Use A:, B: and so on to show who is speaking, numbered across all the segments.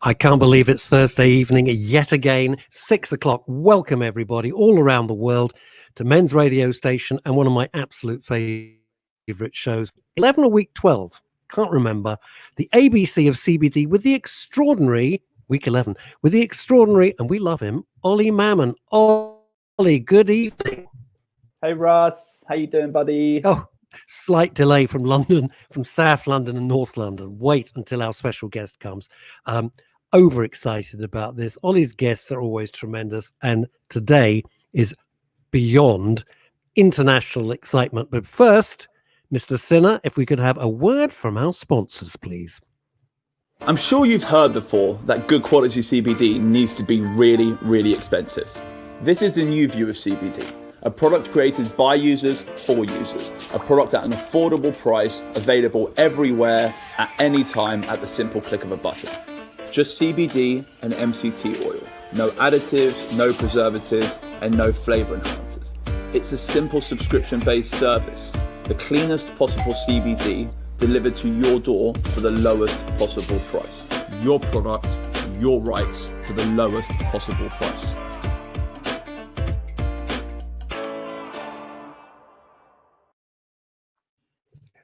A: I can't believe it's Thursday evening yet again, 6 o'clock. Welcome everybody all around the world to Men's Radio Station and one of my absolute favourite shows, 11 a week 12, can't remember, the ABC of CBD with the extraordinary, week 11, with the extraordinary, and we love him, Ollie Mammon. Ollie, good evening.
B: Hey Russ, how you doing, buddy?
A: Oh, slight delay from London, from South London and North London. Wait until our special guest comes. Overexcited about this. Ollie's guests are always tremendous, and today is beyond international excitement. But first, Mr. Sinner, if we could have a word from our sponsors, please.
B: I'm sure you've heard before that good quality CBD needs to be really, really expensive. This is the new view of CBD. A product created by users for users. A product at an affordable price, available everywhere, at any time, at the simple click of a button. Just CBD and MCT oil. No additives, no preservatives, and no flavor enhancers. It's a simple subscription-based service. The cleanest possible CBD delivered to your door for the lowest possible price. Your product, your rights for the lowest possible price.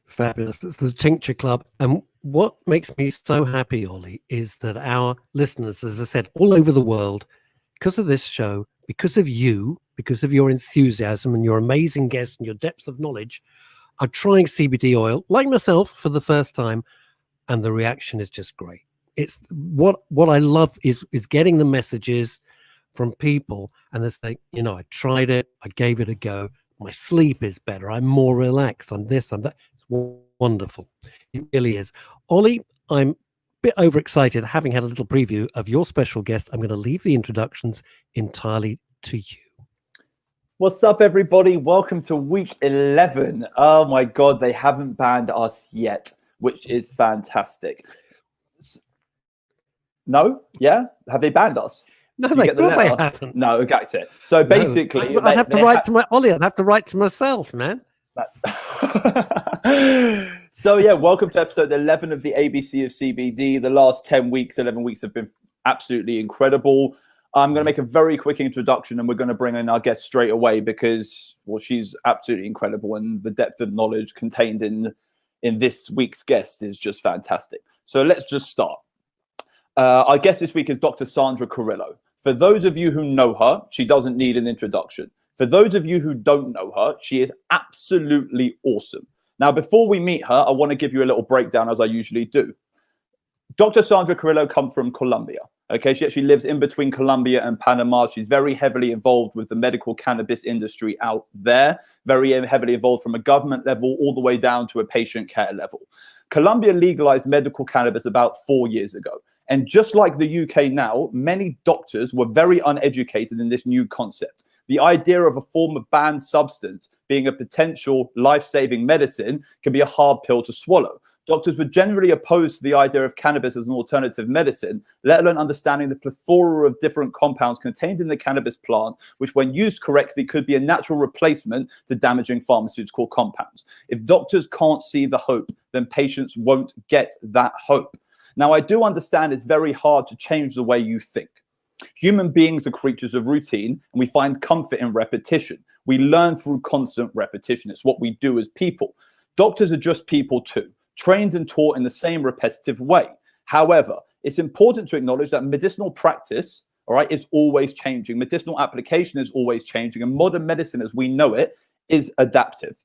A: Fabulous. It's the Tincture Club. And what makes me so happy, Ollie, is that our listeners, as I said, all over the world, because of this show, because of you, because of your enthusiasm and your amazing guests and your depth of knowledge, are trying CBD oil, like myself, for the first time. And the reaction is just great. It's what I love is getting the messages from people and they're saying, you know, I tried it, I gave it a go. My sleep is better. I'm more relaxed. I'm this, I'm that. Wonderful. It really is. Ollie, I'm a bit overexcited having had a little preview of your special guest. I'm going to leave the introductions entirely to you.
B: What's up, everybody? Welcome to week 11. Oh my God, they haven't banned us yet, which is fantastic. No? Yeah? Have they banned us?
A: No, they haven't.
B: No, that's it. So basically,
A: no, I'd have to write to my Ollie. I'd have to write to myself, man.
B: So yeah, welcome to episode 11 of the ABC of CBD. The last 10 weeks, 11 weeks have been absolutely incredible. I'm going to make a very quick introduction and we're going to bring in our guest straight away because, well, she's absolutely incredible and the depth of knowledge contained in this week's guest is just fantastic. So let's just start. Our guest this week is Dr. Sandra Carrillo. For those of you who know her, she doesn't need an introduction. For those of you who don't know her, she is absolutely awesome. Now, before we meet her, I want to give you a little breakdown as I usually do. Dr. Sandra Carrillo comes from Colombia. Okay, she actually lives in between Colombia and Panama. She's very heavily involved with the medical cannabis industry out there, very heavily involved from a government level all the way down to a patient care level. Colombia legalized medical cannabis about 4 years ago. And just like the UK now, many doctors were very uneducated in this new concept. The idea of a form of banned substance being a potential life-saving medicine can be a hard pill to swallow. Doctors were generally opposed to the idea of cannabis as an alternative medicine, let alone understanding the plethora of different compounds contained in the cannabis plant, which when used correctly could be a natural replacement to damaging pharmaceutical compounds. If doctors can't see the hope, then patients won't get that hope. Now, I do understand it's very hard to change the way you think. Human beings are creatures of routine, and we find comfort in repetition. We learn through constant repetition. It's what we do as people. Doctors are just people too, trained and taught in the same repetitive way. However, it's important to acknowledge that medicinal practice, all right, is always changing. Medicinal application is always changing, and modern medicine as we know it is adaptive.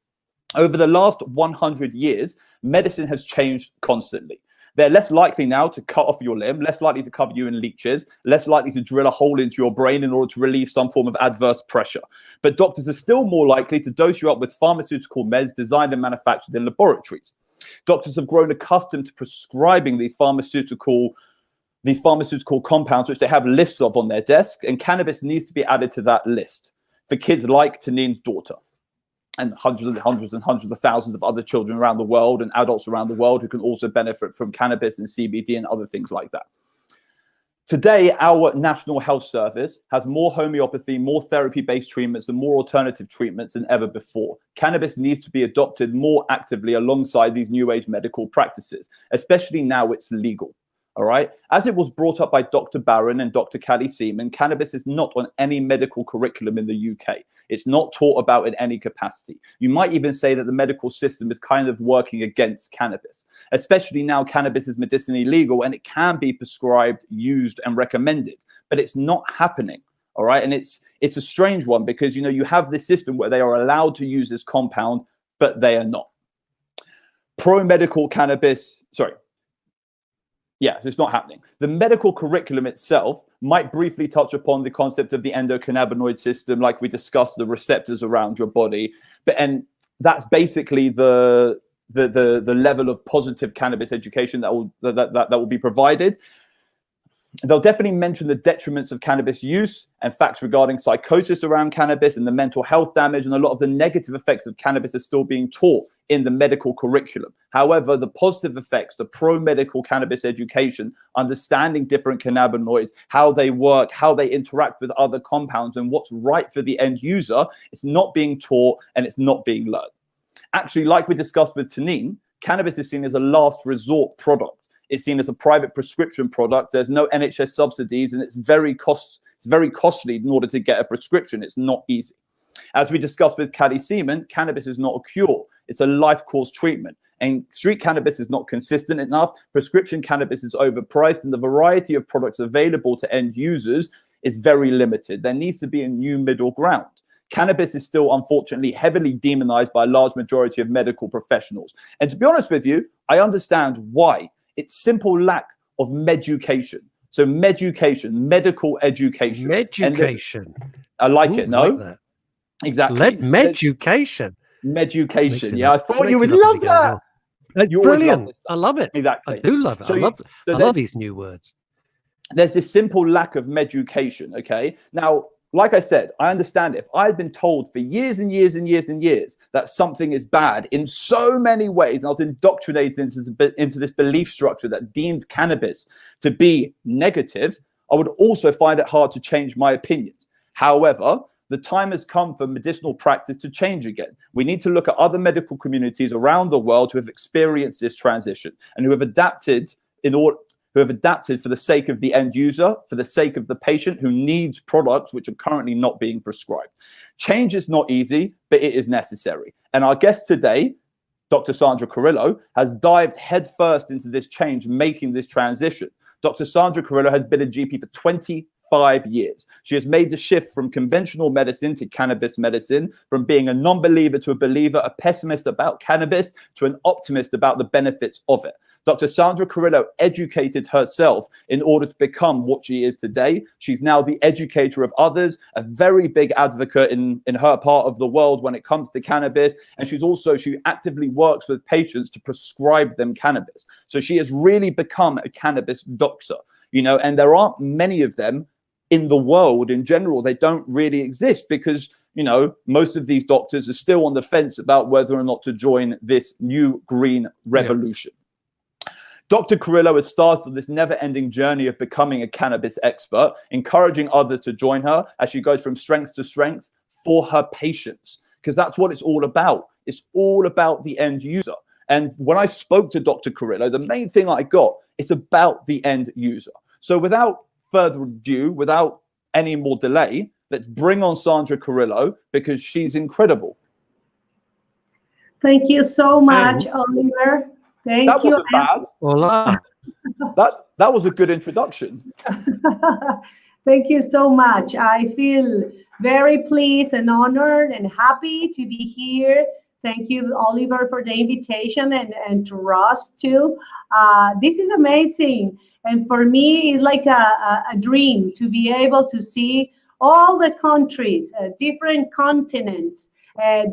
B: Over the last 100 years, medicine has changed constantly. They're less likely now to cut off your limb, less likely to cover you in leeches, less likely to drill a hole into your brain in order to relieve some form of adverse pressure. But doctors are still more likely to dose you up with pharmaceutical meds designed and manufactured in laboratories. Doctors have grown accustomed to prescribing these pharmaceutical compounds, which they have lists of on their desk, and cannabis needs to be added to that list for kids like Taneen's daughter. And hundreds of thousands of other children around the world and adults around the world who can also benefit from cannabis and CBD and other things like that. Today, our National Health Service has more homeopathy, more therapy-based treatments, and more alternative treatments than ever before. Cannabis needs to be adopted more actively alongside these new age medical practices, especially now it's legal. All right. As it was brought up by Dr. Barron and Dr. Callie Seaman, cannabis is not on any medical curriculum in the UK. It's not taught about in any capacity. You might even say that the medical system is kind of working against cannabis, especially now cannabis is medicinally legal and it can be prescribed, used, and recommended, but it's not happening. All right. And it's a strange one because, you know, you have this system where they are allowed to use this compound, but they are not. Pro-medical cannabis, sorry. Yes, it's not happening. The medical curriculum itself might briefly touch upon the concept of the endocannabinoid system, like we discussed, the receptors around your body. And that's basically the level of positive cannabis education that will be provided. They'll definitely mention the detriments of cannabis use and facts regarding psychosis around cannabis and the mental health damage, and a lot of the negative effects of cannabis are still being taught in the medical curriculum. However, the positive effects, the pro-medical cannabis education, understanding different cannabinoids, how they work, how they interact with other compounds, and what's right for the end user, it's not being taught and it's not being learned. Actually, like we discussed with Tanine, cannabis is seen as a last resort product. It's seen as a private prescription product. There's no NHS subsidies, and it's very costly in order to get a prescription. It's not easy. As we discussed with Callie Seaman, cannabis is not a cure. It's a life course treatment. And street cannabis is not consistent enough. Prescription cannabis is overpriced, and the variety of products available to end users is very limited. There needs to be a new middle ground. Cannabis is still, unfortunately, heavily demonized by a large majority of medical professionals. And to be honest with you, I understand why. It's simple lack of meducation. So meducation, medical education.
A: Meducation.
B: I like it, no?
A: Like that.
B: Exactly.
A: Meducation.
B: Meducation. Yeah, I thought you would love that.
A: It's brilliant. I love it.
B: Exactly.
A: I do love it. I love these new words.
B: There's this simple lack of meducation, okay? Now, like I said, I understand if I had been told for years and years and years and years that something is bad in so many ways, and I was indoctrinated into this belief structure that deemed cannabis to be negative, I would also find it hard to change my opinions. However, the time has come for medicinal practice to change again. We need to look at other medical communities around the world who have experienced this transition and who have adapted for the sake of the end user, for the sake of the patient who needs products which are currently not being prescribed. Change is not easy, but it is necessary. And our guest today, Dr. Sandra Carrillo, has dived headfirst into this change, making this transition. Dr. Sandra Carrillo has been a GP for 25 years. She has made the shift from conventional medicine to cannabis medicine, from being a non-believer to a believer, a pessimist about cannabis to an optimist about the benefits of it. Dr. Sandra Carrillo educated herself in order to become what she is today. She's now the educator of others, a very big advocate in her part of the world when it comes to cannabis. And she actively works with patients to prescribe them cannabis. So she has really become a cannabis doctor, you know, and there aren't many of them in the world in general. They don't really exist because, you know, most of these doctors are still on the fence about whether or not to join this new green revolution. Yeah. Dr. Carrillo has started this never-ending journey of becoming a cannabis expert, encouraging others to join her as she goes from strength to strength for her patients, because that's what it's all about. It's all about the end user. And when I spoke to Dr. Carrillo, the main thing I got is about the end user. So without further ado, without any more delay, let's bring on Sandra Carrillo because she's incredible.
C: Thank you so much, Oliver. Thank you.
B: Wasn't bad.
A: Hola.
B: That was a good introduction.
C: Thank you so much. I feel very pleased and honored and happy to be here. Thank you, Oliver, for the invitation and to Ross too. This is amazing. And for me, it's like a dream to be able to see all the countries, different continents,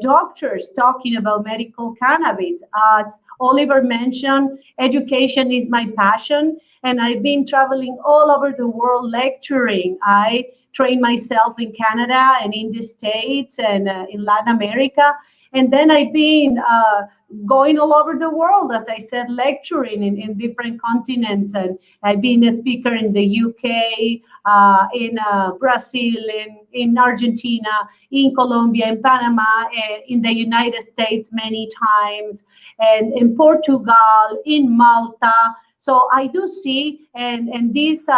C: doctors talking about medical cannabis. As Oliver mentioned, education is my passion, and I've been traveling all over the world lecturing. I trained myself in Canada and in the States and in Latin America. And then I've been going all over the world, as I said, lecturing in different continents. And I've been a speaker in the UK, in Brazil, in Argentina, in Colombia, in Panama, in the United States many times, and in Portugal, in Malta. So I do see, and this,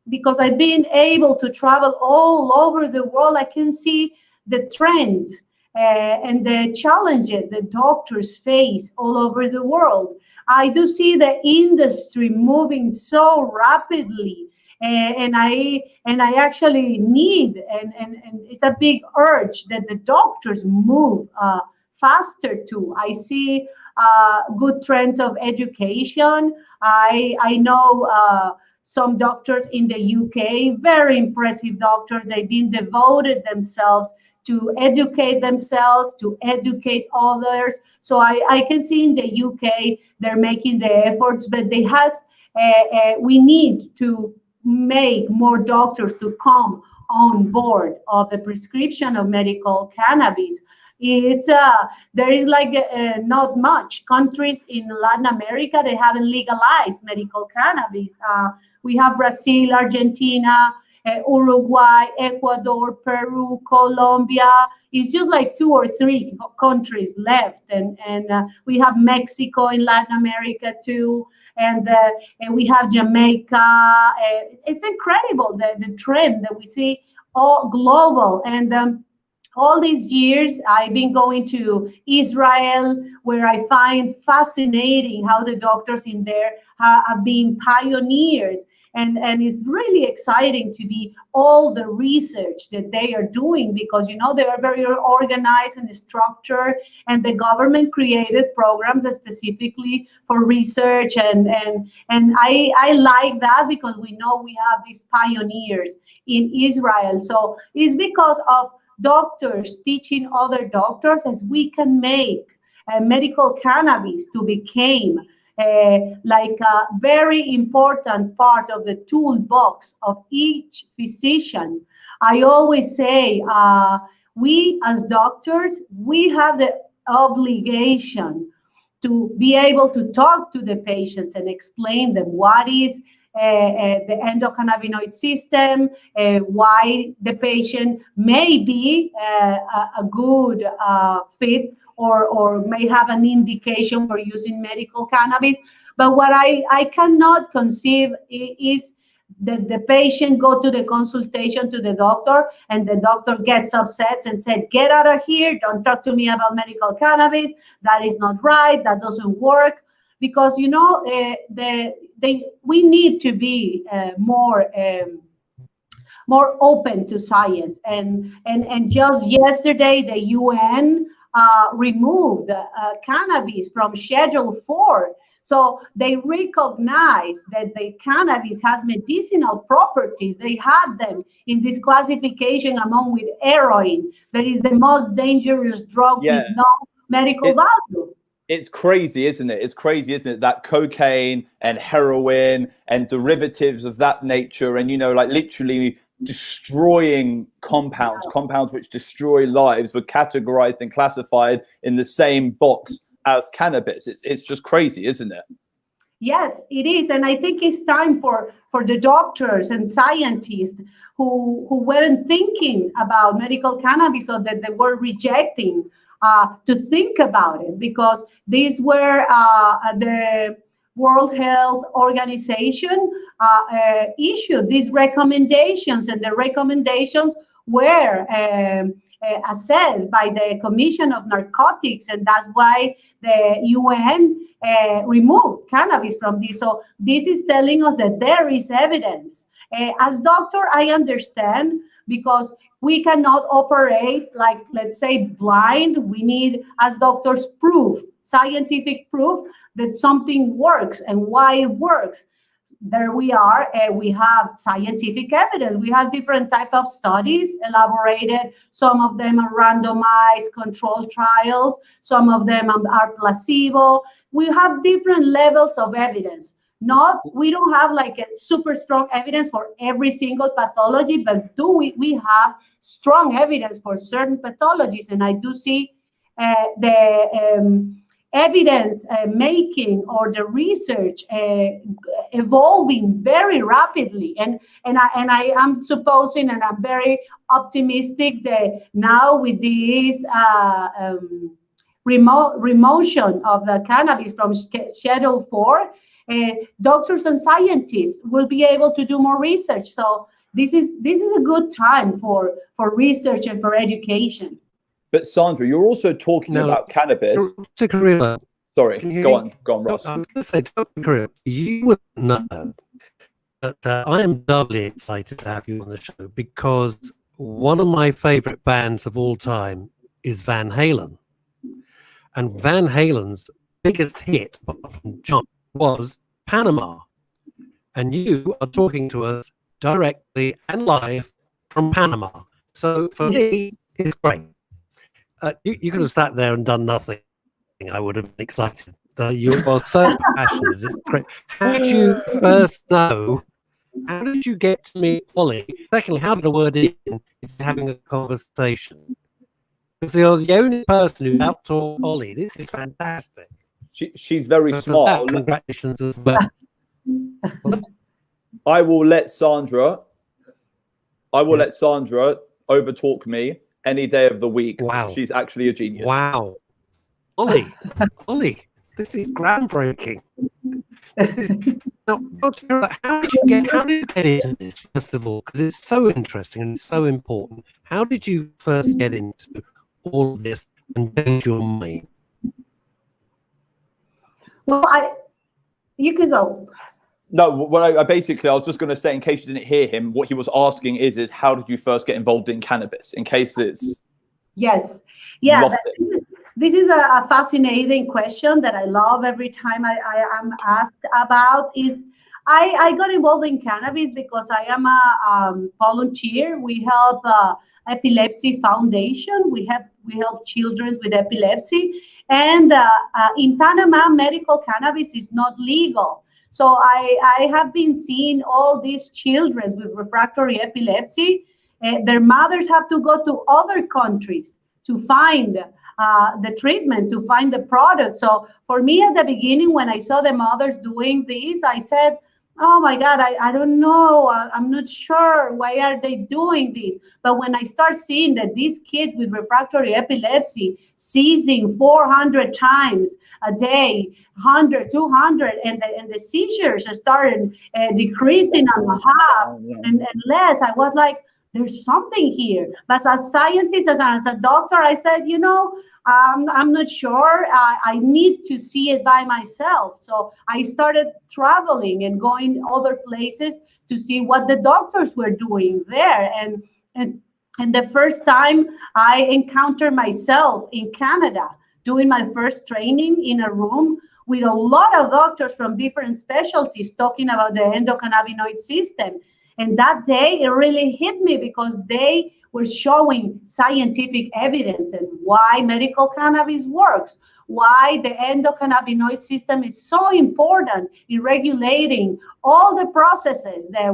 C: because I've been able to travel all over the world, I can see the trends and the challenges that doctors face all over the world. I do see the industry moving so rapidly, and I actually need, and it's a big urge that the doctors move faster too. I see good trends of education. I know some doctors in the UK, very impressive doctors. They've been devoted themselves to educate themselves, to educate others. So I can see in the UK they're making the efforts, but we need to make more doctors to come on board of the prescription of medical cannabis. It's there is like not much countries in Latin America they haven't legalized medical cannabis. We have Brazil, Argentina, Uruguay, Ecuador, Peru, Colombia. It's just like 2 or 3 countries left, and we have Mexico in Latin America too, and we have Jamaica. It's incredible the trend that we see all global. And all these years, I've been going to Israel, where I find fascinating how the doctors in there have been pioneers. And it's really exciting to be all the research that they are doing, because, you know, they are very organized and structured, and the government created programs specifically for research. And I like that, because we know we have these pioneers in Israel. So it's because of doctors teaching other doctors as we can make medical cannabis to become like a very important part of the toolbox of each physician. I always say we as doctors, we have the obligation to be able to talk to the patients and explain them what is the endocannabinoid system, why the patient may be a good fit or may have an indication for using medical cannabis. But what I cannot conceive is that the patient go to the consultation to the doctor, and the doctor gets upset and said, "Get out of here, don't talk to me about medical cannabis, that is not right, that doesn't work." Because, you know, we need to be more open to science. And just yesterday, the UN removed cannabis from Schedule 4. So they recognize that the cannabis has medicinal properties. They had them in this classification along with heroin, that is the most dangerous drug with no medical value.
B: It's crazy, isn't it? It's crazy, isn't it? That cocaine and heroin and derivatives of that nature, and, you know, like literally destroying compounds which destroy lives, were categorized and classified in the same box as cannabis. It's just crazy, isn't it?
C: Yes, it is. And I think it's time for the doctors and scientists who weren't thinking about medical cannabis, or that they were rejecting, to think about it, because these were the World Health Organization issued these recommendations, and the recommendations were assessed by the Commission of Narcotics, and that's why the UN removed cannabis from this. So this is telling us that there is evidence. As doctor, I understand, because we cannot operate like, let's say, blind. We need, as doctors, proof, scientific proof that something works and why it works. There we are. We have scientific evidence. We have different type of studies elaborated. Some of them are randomized controlled trials. Some of them are placebo. We have different levels of evidence. We don't have like a super strong evidence for every single pathology, but we have strong evidence for certain pathologies. And I do see the evidence making or the research evolving very rapidly, and I am supposing, and I'm very optimistic that now with this remotion of the cannabis from Schedule 4, doctors and scientists will be able to do more research. So this is a good time for research and for education.
B: But Sandra, you're also talking about cannabis.
A: Dr. Carrillo,
B: sorry, go on, Ross.
A: I was going to say, Dr. Carrillo, you would know that I am doubly excited to have you on the show because one of my favorite bands of all time is Van Halen. And Van Halen's biggest hit from Jump was Panama. And you are talking to us directly and live from Panama. So for me, it's great. You could have sat there and done nothing. I would have been excited. You are so passionate. It's great. How did you first know? How did you get to meet Ollie? Secondly, how did the word in if you're having a conversation? Because you're the only person who out-taught Ollie. This is fantastic.
B: She's very smart.
A: Congratulations as well.
B: I will let Sandra overtalk me any day of the week.
A: Wow.
B: She's actually a genius.
A: Wow. Ollie, this is groundbreaking. Now, how did you get into this, first of all? Because it's so interesting and it's so important. How did you first get into all of this and change your mind?
C: Well, you can go.
B: No, what I was just going to say, in case you didn't hear him, what he was asking is how did you first get involved in cannabis? In case it's
C: this is a fascinating question that I love every time I am asked about. Is I got involved in cannabis because I am a volunteer. We help Epilepsy Foundation. We help children with epilepsy, and in Panama, medical cannabis is not legal. So I have been seeing all these children with refractory epilepsy. Their mothers have to go to other countries to find the treatment, to find the product. So for me at the beginning, when I saw the mothers doing this, I said, oh my God, I don't know. I'm not sure. Why are they doing this? But when I start seeing that these kids with refractory epilepsy seizing 400 times a day, 100, 200, and the seizures started decreasing on half and less, I was like, there's something here. But as a scientist, as a doctor, I said, I'm not sure. I need to see it by myself. So I started traveling and going other places to see what the doctors were doing there. And the first time I encountered myself in Canada, doing my first training in a room with a lot of doctors from different specialties talking about the endocannabinoid system. And that day, it really hit me because they were showing scientific evidence and why medical cannabis works, why the endocannabinoid system is so important in regulating all the processes that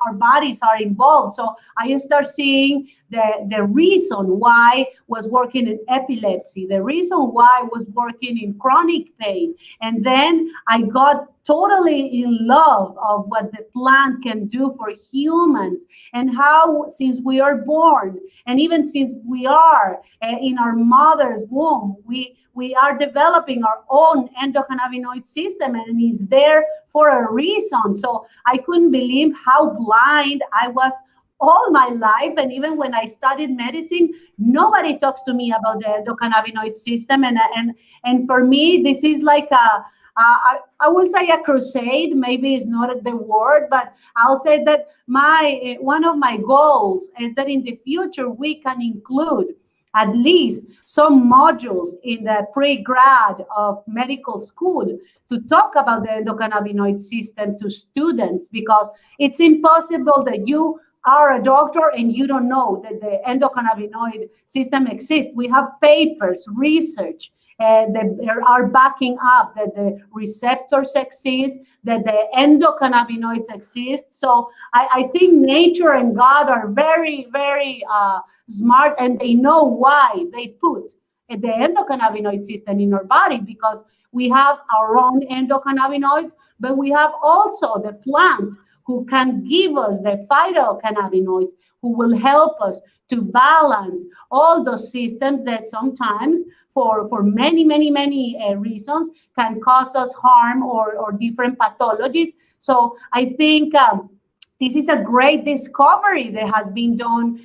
C: our bodies are involved. So I start seeing the reason why was working in epilepsy, the reason why was working in chronic pain. And then I got totally in love of what the plant can do for humans and how since we are born and even since we are in our mother's womb, we are developing our own endocannabinoid system and it's there for a reason. So I couldn't believe how blind I was all my life. And even when I studied medicine, nobody talks to me about the endocannabinoid system. And for me, this is like I will say a crusade, maybe it's not the word, but I'll say that one of my goals is that in the future, we can include at least some modules in the pre-grad of medical school to talk about the endocannabinoid system to students, because it's impossible that you are a doctor and you don't know that the endocannabinoid system exists. We have papers, research, They are backing up that the receptors exist, that the endocannabinoids exist. So I think nature and God are very, very smart, and they know why they put the endocannabinoid system in our body, because we have our own endocannabinoids, but we have also the plant who can give us the phytocannabinoids, who will help us to balance all those systems that sometimes for many reasons can cause us harm or different pathologies. So I think this is a great discovery that has been done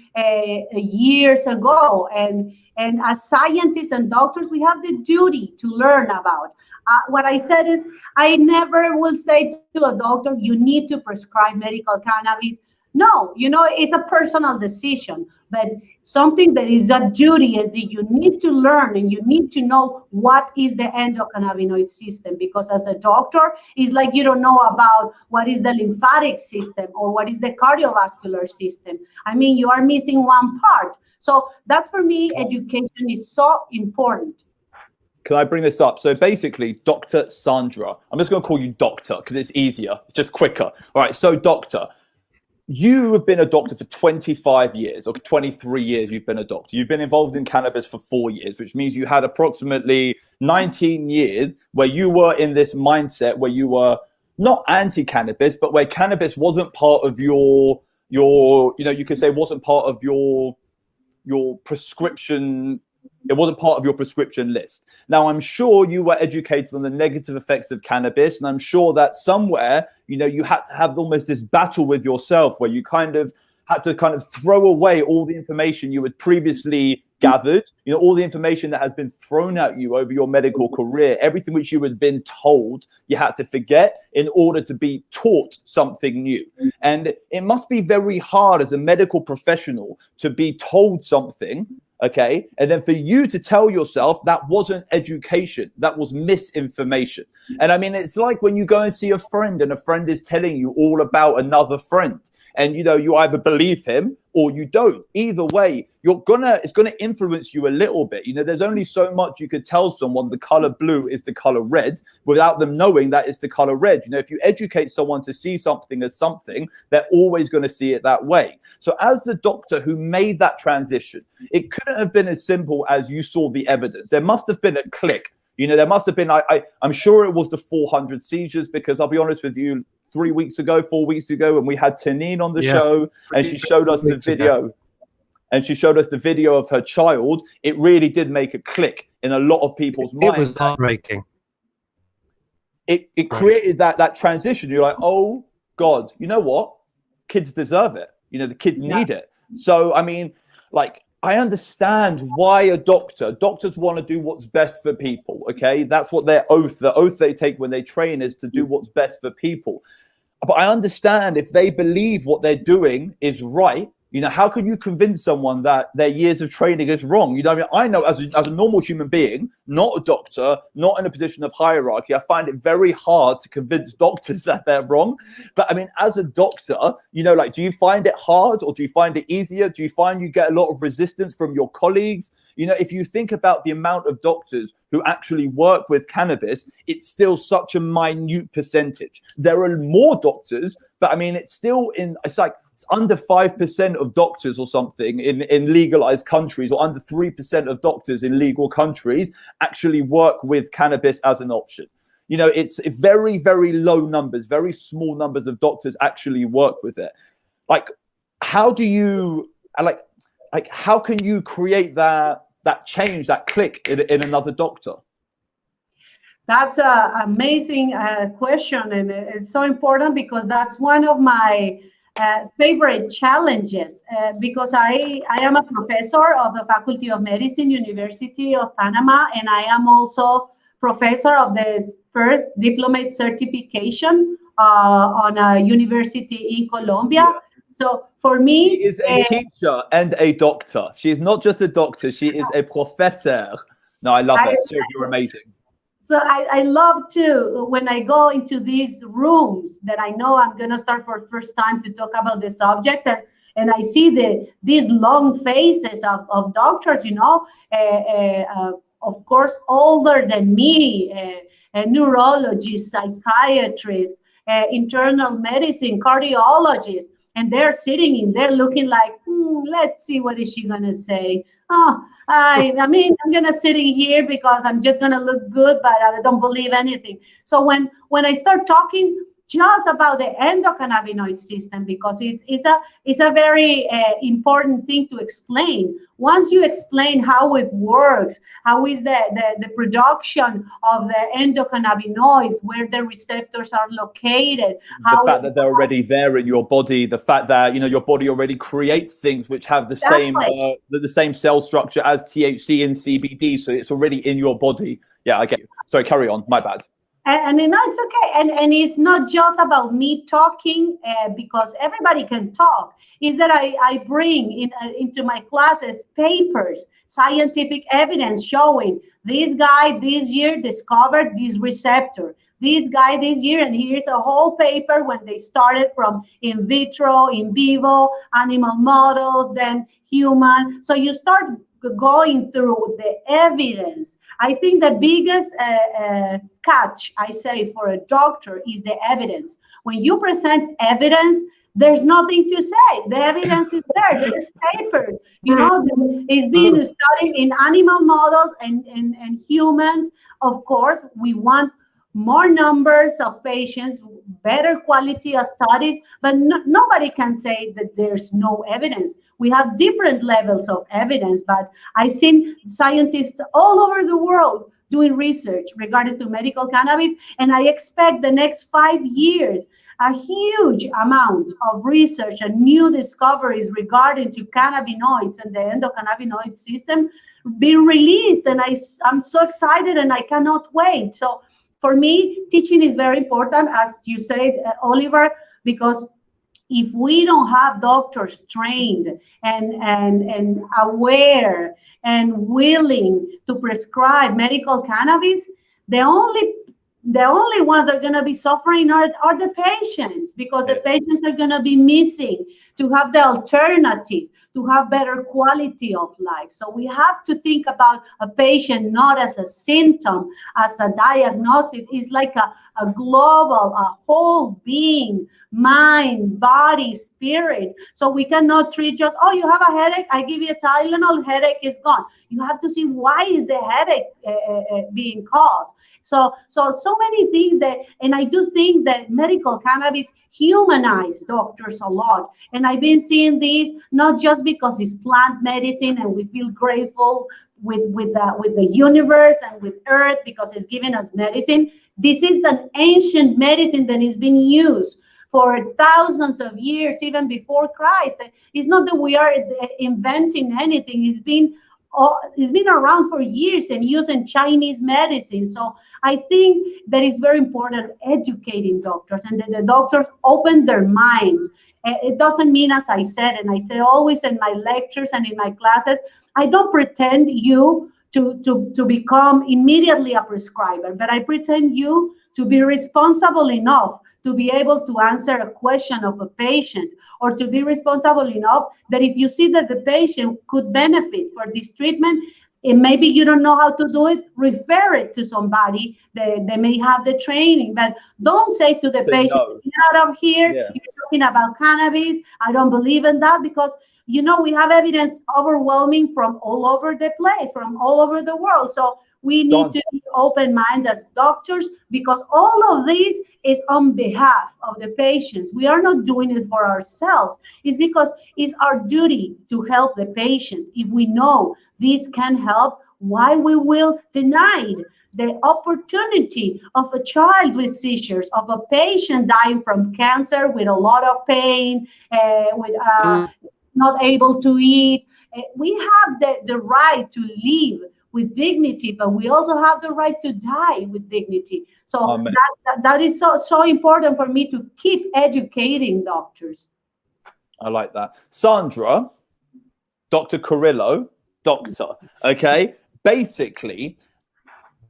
C: years ago, and as scientists and doctors, we have the duty to learn about. What I said is, I never will say to a doctor, you need to prescribe medical cannabis. No, it's a personal decision, but something that is a duty is that you need to learn and you need to know what is the endocannabinoid system, because as a doctor, it's like you don't know about what is the lymphatic system or what is the cardiovascular system. I mean, you are missing one part. So that's, for me, education is so important.
B: Can I bring this up? So basically, Dr. Sandra, I'm just going to call you doctor because it's easier. It's just quicker. All right. So doctor, you have been a doctor for 25 years or 23 years. You've been a doctor. You've been involved in cannabis for 4 years, which means you had approximately 19 years where you were in this mindset where you were not anti-cannabis, but where cannabis wasn't part of your, you could say wasn't part of your prescription. It wasn't part of your prescription list. Now, I'm sure you were educated on the negative effects of cannabis, and I'm sure that somewhere, you had to have almost this battle with yourself where you kind of had to throw away all the information you had previously gathered, all the information that has been thrown at you over your medical career, everything which you had been told, you had to forget in order to be taught something new. And it must be very hard as a medical professional to be told something, okay, and then for you to tell yourself that wasn't education, that was misinformation. And I mean, it's like when you go and see a friend and a friend is telling you all about another friend, and you either believe him or you don't. Either way, it's gonna influence you a little bit. There's only so much you could tell someone the color blue is the color red without them knowing that it's the color red. If you educate someone to see something as something, they're always going to see it that way. So as the doctor who made that transition, it couldn't have been as simple as you saw the evidence. There must have been a click. There must have been, I'm sure it was the 400 seizures, because I'll be honest with you, 4 weeks ago, when we had Tanine on the show, and she showed us the video. And she showed us the video of her child. It really did make a click in a lot of people's minds.
A: It was heartbreaking.
B: It created that transition. You're like, oh God, you know what? Kids deserve it. The kids need it. So I mean, I understand why doctors want to do what's best for people. Okay, that's what the oath they take when they train is to do what's best for people. But I understand if they believe what they're doing is right. How can you convince someone that their years of training is wrong? I know as a normal human being, not a doctor, not in a position of hierarchy, I find it very hard to convince doctors that they're wrong. But I mean, as a doctor, do you find it hard or do you find it easier? Do you find you get a lot of resistance from your colleagues? If you think about the amount of doctors who actually work with cannabis, it's still such a minute percentage. There are more doctors, but I mean, it's under 5% of doctors or something in legalized countries, or under 3% of doctors in legal countries actually work with cannabis as an option. It's very, very low numbers, very small numbers of doctors actually work with it. How do you, how can you create that change, that click in another doctor?
C: That's an amazing question, and it's so important because that's one of my favorite challenges, because I am a professor of the Faculty of Medicine, University of Panama, and I am also professor of the first diplomate certification on a university in Colombia. Yeah. So for me,
B: she is a teacher and a doctor. She is not just a doctor; she is a professor. No, I love it. So you're amazing.
C: So I love to, when I go into these rooms that I know I'm going to start for the first time to talk about the subject, and I see these long faces of doctors, of course, older than me, neurologists, psychiatrists, internal medicine, cardiologists, and they're sitting in there looking like, let's see, what is she going to say? Oh, I mean, I'm going to sit in here because I'm just going to look good, but I don't believe anything. So when I start talking just about the endocannabinoid system, because it's a very important thing to explain. Once you explain how it works, how is the production of the endocannabinoids, where the receptors are located,
B: the fact that they're already there in your body, the fact that your body already creates things which have the same cell structure as THC and CBD, so it's already in your body. Yeah, I get you. Sorry, carry on. My bad.
C: And it's okay. And it's not just about me talking because everybody can talk. Is that I bring into my classes papers, scientific evidence showing this guy this year discovered this receptor. This guy this year, and here's a whole paper when they started from in vitro, in vivo, animal models, then human. So you start going through the evidence. I think the biggest catch, I say, for a doctor is the evidence. When you present evidence, there's nothing to say. The evidence is there. There's papers. It's being studied in animal models and humans. Of course, we want more numbers of patients, better quality of studies, but nobody can say that there's no evidence. We have different levels of evidence, but I've seen scientists all over the world doing research regarding to medical cannabis, and I expect the next 5 years a huge amount of research and new discoveries regarding to cannabinoids and the endocannabinoid system being released, and I'm so excited and I cannot wait. So for me, teaching is very important, as you said, Oliver, because if we don't have doctors trained and aware and willing to prescribe medical cannabis, the only ones that are going to be suffering are the patients, because the patients are going to be missing to have the alternative, to have better quality of life. So we have to think about a patient not as a symptom, as a diagnostic. It's like a global, a whole being, mind, body, spirit. So we cannot treat just, oh, you have a headache, I give you a Tylenol, headache is gone. You have to see why is the headache being caused. So many things and I do think that medical cannabis humanize doctors a lot. And I've been seeing this not just because it's plant medicine and we feel grateful with the universe and with earth because it's giving us medicine. This is an ancient medicine that is being used for thousands of years, even before Christ. It's not that we are inventing anything. It's been around for years and used in Chinese medicine. So I think that it's very important educating doctors, and that the doctors open their minds. It doesn't mean, as I said, and I say always in my lectures and in my classes, I don't pretend you to become immediately a prescriber, but I pretend you to be responsible enough to be able to answer a question of a patient, or to be responsible enough that if you see that the patient could benefit for this treatment, and maybe you don't know how to do it, refer it to somebody that they may have the training. But don't say to the patient, get out of here, you're talking about cannabis, I don't believe in that, because we have evidence overwhelming from all over the place, from all over the world. So we need to be open-minded as doctors, because all of this is on behalf of the patients. We are not doing it for ourselves. It's because it's our duty to help the patient. If we know this can help, why we will deny the opportunity of a child with seizures, of a patient dying from cancer with a lot of pain, with not able to eat. We have the right to live with dignity, but we also have the right to die with dignity. So that is so important for me to keep educating doctors.
B: I like that. Sandra, Dr. Carrillo, doctor, okay? Basically,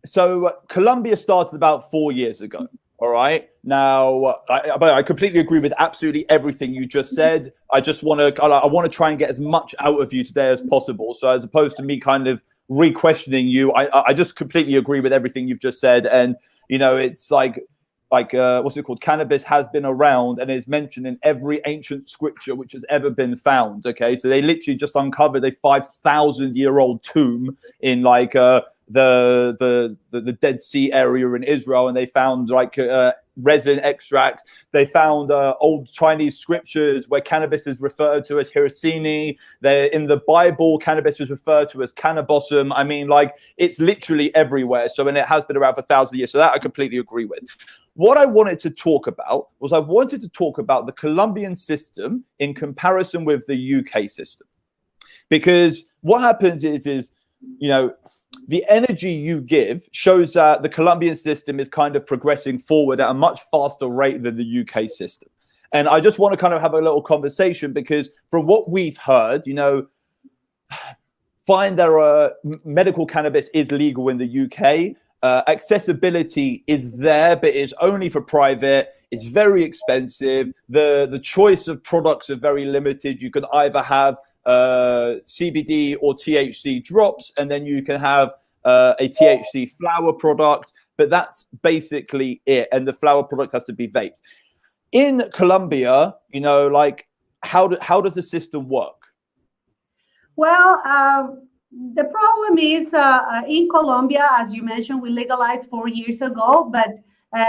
B: so Colombia started about 4 years ago. All right. Now, I completely agree with absolutely everything you just said. I want to try and get as much out of you today as possible. So as opposed to me kind of re-questioning you. I just completely agree with everything you've just said. And, you know, it's like what's it called? Cannabis has been around and is mentioned in every ancient scripture which has ever been found. Okay, so they literally just uncovered a 5,000-year-old tomb in like the Dead Sea area in Israel, and they found like resin extracts. They found old Chinese scriptures where cannabis is referred to as hirasini. In the Bible, cannabis is referred to as cannabosum. I mean, like, it's literally everywhere. So, and it has been around for thousands of years. So that I completely agree with. What I wanted to talk about was the Colombian system in comparison with the UK system. Because what happens is, you know, the energy you give shows that the Colombian system is kind of progressing forward at a much faster rate than the UK system. And I just want to kind of have a little conversation because from what we've heard, you know, medical cannabis is legal in the UK. Accessibility is there, but it's only for private. It's very expensive. The choice of products are very limited. You can either have CBD or THC drops, and then you can have a THC flower product, but that's basically it. And the flower product has to be vaped. In Colombia, you know, like how does the system work?
C: Well, the problem is in Colombia, as you mentioned, we legalized 4 years ago, but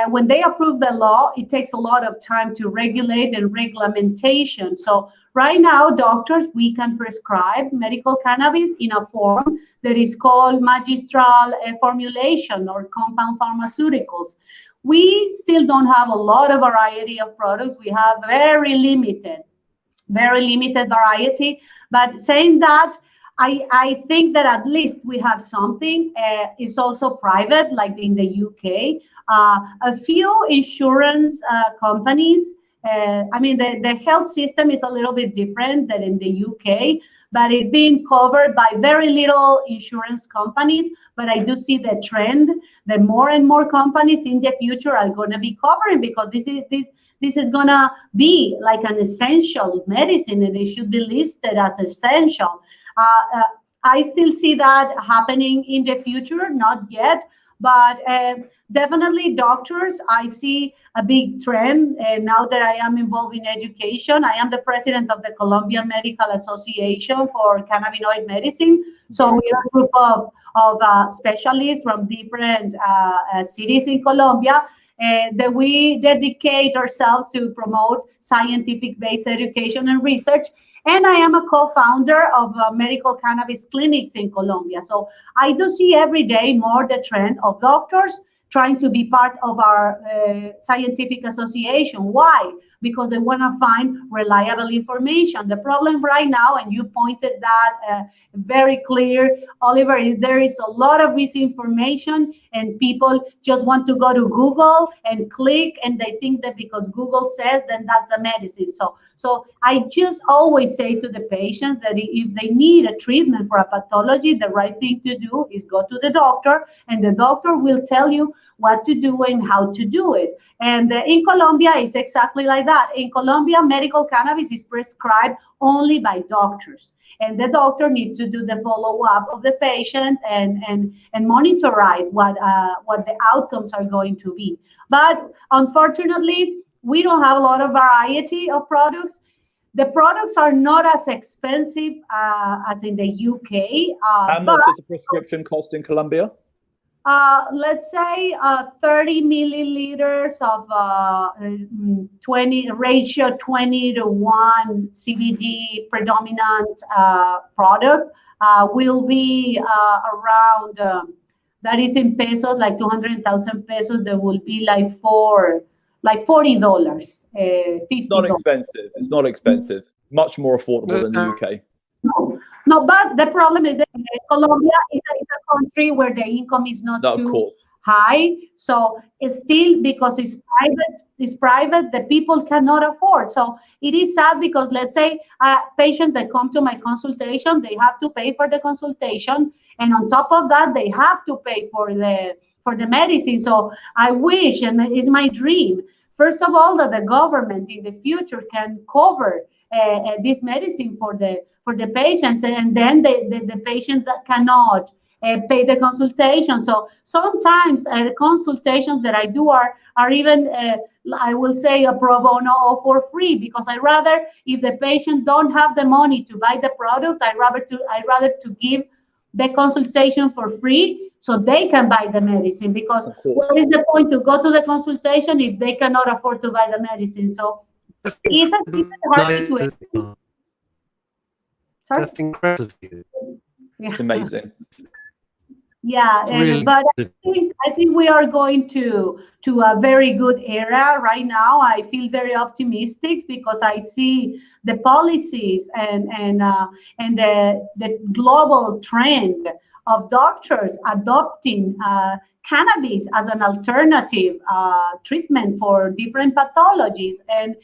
C: when they approve the law, it takes a lot of time to regulate and regulation. So right now, doctors, we can prescribe medical cannabis in a form that is called magistral formulation or compound pharmaceuticals. We still don't have a lot of variety of products. We have very limited variety. But saying that, I think that at least we have something. It's also private, like in the UK. A few insurance companies, I mean, the health system is a little bit different than in the UK, but it's being covered by very little insurance companies. But I do see the trend that more and more companies in the future are going to be covering, because this is going to be like an essential medicine, and it should be listed as essential. I still see that happening in the future, not yet, but definitely doctors, I see a big trend. And now that I am involved in education, I am the president of the Colombian Medical Association for Cannabinoid Medicine. So we are a group of specialists from different cities in Colombia, that we dedicate ourselves to promote scientific-based education and research. And I am a co-founder of medical cannabis clinics in Colombia. So I do see every day more the trend of doctors trying to be part of our scientific association. Why? Because they want to find reliable information. The problem right now, and you pointed that very clear, Oliver, is there is a lot of misinformation, and people just want to go to Google and click, and they think that because Google says, then that's a medicine. So I just always say to the patients that if they need a treatment for a pathology, the right thing to do is go to the doctor, and the doctor will tell you what to do and how to do it. And in Colombia, it's exactly like that. In Colombia, medical cannabis is prescribed only by doctors, and the doctor needs to do the follow-up of the patient and monitorize what the outcomes are going to be. But unfortunately, we don't have a lot of variety of products. The products are not as expensive as in the UK.
B: How much does a prescription cost in Colombia?
C: Let's say 30 milliliters of 20 to 1 CBD predominant product will be around, that is in pesos, like 200,000 pesos. That will be like $40, $50.
B: Not expensive. It's not expensive. Much more affordable than the UK.
C: No, but the problem is that Colombia is a country where the income is not too high. So it's still, because it's private, the people cannot afford. So it is sad, because let's say patients that come to my consultation, they have to pay for the consultation, and on top of that, they have to pay for the medicine. So I wish, and it's my dream, first of all, that the government in the future can cover this medicine for the patients, and then the patients that cannot pay the consultation. So sometimes the consultations that I do are even I will say a pro bono or for free, because I rather, if the patient don't have the money to buy the product, I rather to give the consultation for free so they can buy the medicine, because what is the point to go to the consultation if they cannot afford to buy the medicine? So it's hard to explain. Sorry?
A: That's incredible.
C: Yeah.
B: Amazing.
C: Yeah,
A: Really
C: but I think we are going to a very good era right now. I feel very optimistic because I see the policies and the global trend of doctors adopting cannabis as an alternative treatment for different pathologies. And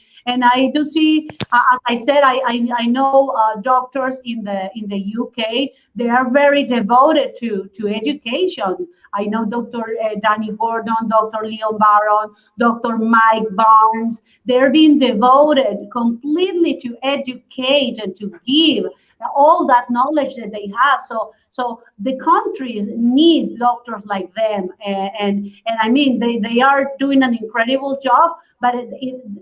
C: I do see, as I said, I know doctors in the UK. They are very devoted to education. I know Dr. Danny Gordon, Dr. Leon Barron, Dr. Mike Barnes. They're being devoted completely to educate and to give all that knowledge that they have. So the countries need doctors like them, and I mean they are doing an incredible job. But